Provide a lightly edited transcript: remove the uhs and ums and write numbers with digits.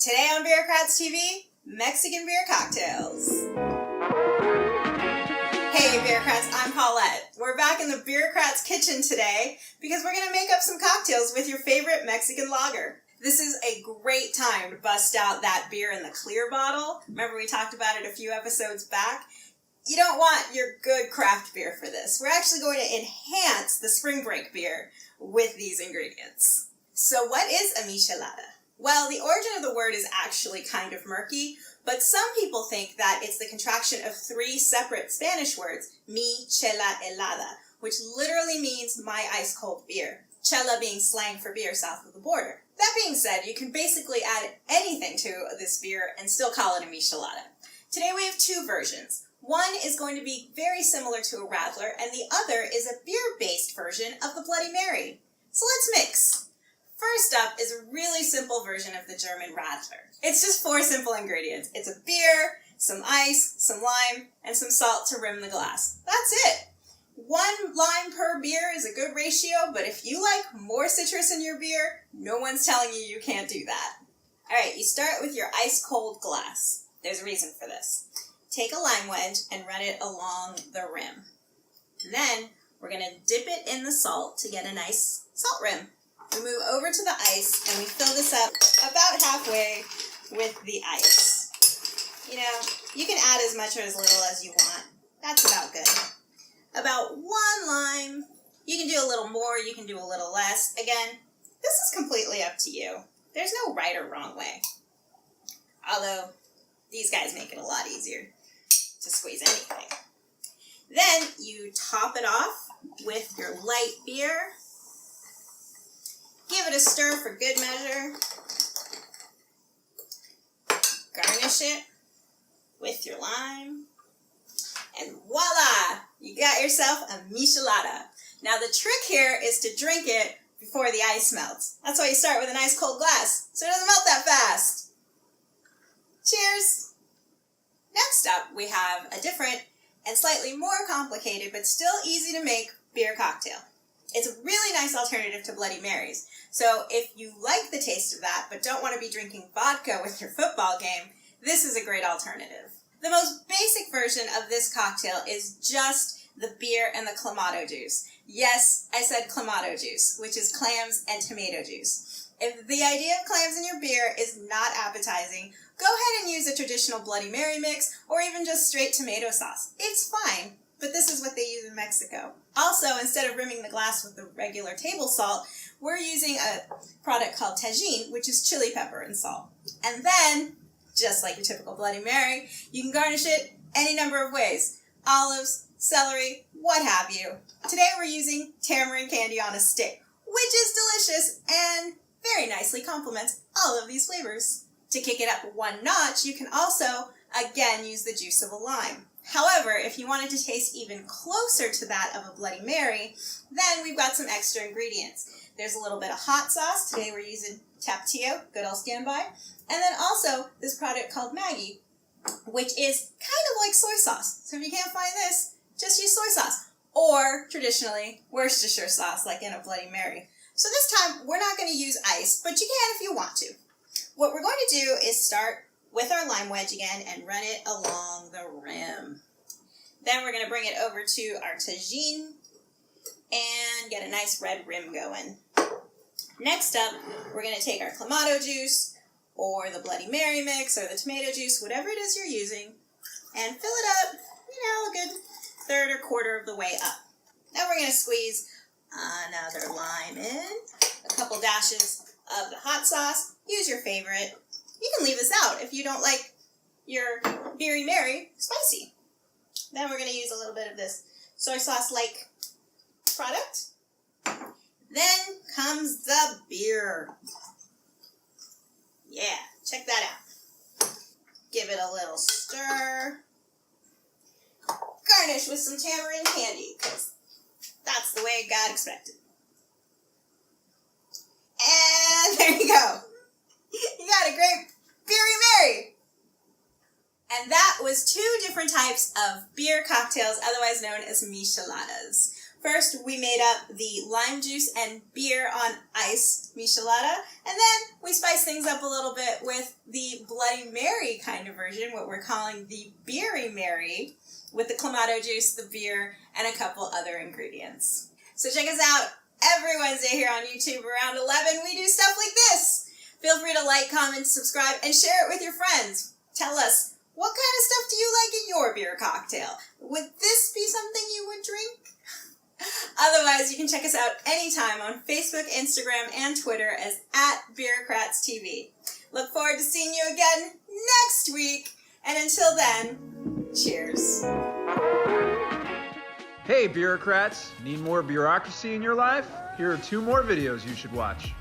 Today on Beerocrats TV, Mexican beer cocktails. Hey Beerocrats, I'm Paulette. We're back in the Beerocrats kitchen today because we're going to make up some cocktails with your favorite Mexican lager. This is a great time to bust out that beer in the clear bottle. Remember we talked about it a few episodes back? You don't want your good craft beer for this. We're actually going to enhance the spring break beer with these ingredients. So what is a michelada? Well, the origin of the word is actually kind of murky, but some people think that it's the contraction of three separate Spanish words, mi chela helada, which literally means my ice-cold beer. Chela being slang for beer south of the border. That being said, you can basically add anything to this beer and still call it a michelada. Today we have two versions. One is going to be very similar to a radler, and the other is a beer-based version of the Bloody Mary. So let's mix. First up is a really simple version of the German radler. It's just 4 simple ingredients. It's a beer, some ice, some lime, and some salt to rim the glass. That's it. 1 lime per beer is a good ratio, but if you like more citrus in your beer, no one's telling you you can't do that. Alright, you start with your ice-cold glass. There's a reason for this. Take a lime wedge and run it along the rim. And then we're going to dip it in the salt to get a nice salt rim. We move over to the ice and we fill this up about halfway with the ice. You know, you can add as much or as little as you want. That's about good. About 1 lime. You can do a little more, you can do a little less. Again, this is completely up to you. There's no right or wrong way. Although, these guys make it a lot easier to squeeze anything. Then you top it off with your light beer. Give it a stir for good measure. Garnish it with your lime. And voila! You got yourself a michelada. Now the trick here is to drink it before the ice melts. That's why you start with an ice cold glass, so it doesn't melt that fast. Cheers! Next up, we have a different and slightly more complicated, but still easy to make beer cocktail. It's a really nice alternative to Bloody Marys. So if you like the taste of that, but don't want to be drinking vodka with your football game, this is a great alternative. The most basic version of this cocktail is just the beer and the clamato juice. Yes, I said clamato juice, which is clams and tomato juice. If the idea of clams in your beer is not appetizing, go ahead and use a traditional Bloody Mary mix or even just straight tomato sauce. It's fine, but this is what they use in Mexico. Also, instead of rimming the glass with the regular table salt, we're using a product called Tajín, which is chili pepper and salt. And then, just like your typical Bloody Mary, you can garnish it any number of ways. Olives, celery, what have you. Today we're using tamarind candy on a stick, which is delicious and very nicely complements all of these flavors. To kick it up 1 notch, you can also, again, use the juice of a lime. However, if you wanted to taste even closer to that of a Bloody Mary, then we've got some extra ingredients. There's a little bit of hot sauce. Today we're using Tapatio, good old standby. And then also this product called Maggi, which is kind of like soy sauce. So if you can't find this, just use soy sauce. Or, traditionally, Worcestershire sauce, like in a Bloody Mary. So this time, we're not going to use ice, but you can if you want to. What we're going to do is start with our lime wedge again and run it along the rim. Then we're going to bring it over to our Tajín and get a nice red rim going. Next up, we're going to take our clamato juice or the Bloody Mary mix or the tomato juice, whatever it is you're using, and fill it up, a good 1/3 or 1/4 of the way up. Now we're going to squeeze another lime in, a couple dashes of the hot sauce. Use your favorite. You can leave this out if you don't like your Beery Mary spicy. Then we're going to use a little bit of this soy sauce-like product. Then comes the beer. Yeah, check that out. Give it a little stir. Garnish with some tamarind candy, because that's the way God expected. And there you go. You got a great Beery Mary. And that was 2 different types of beer cocktails, otherwise known as micheladas. First, we made up the lime juice and beer on ice michelada, and then we spiced things up a little bit with the Bloody Mary kind of version, what we're calling the Beery Mary, with the clamato juice, the beer, and a couple other ingredients. So check us out every Wednesday here on YouTube around 11. We do stuff like this. Feel free to like, comment, subscribe, and share it with your friends. Tell us, what kind of stuff do you like in your beer cocktail? Would this be something you would drink? Otherwise, you can check us out anytime on Facebook, Instagram, and Twitter as @BeerocratsTV. Look forward to seeing you again next week. And until then, cheers. Hey, bureaucrats! Need more bureaucracy in your life? Here are 2 more videos you should watch.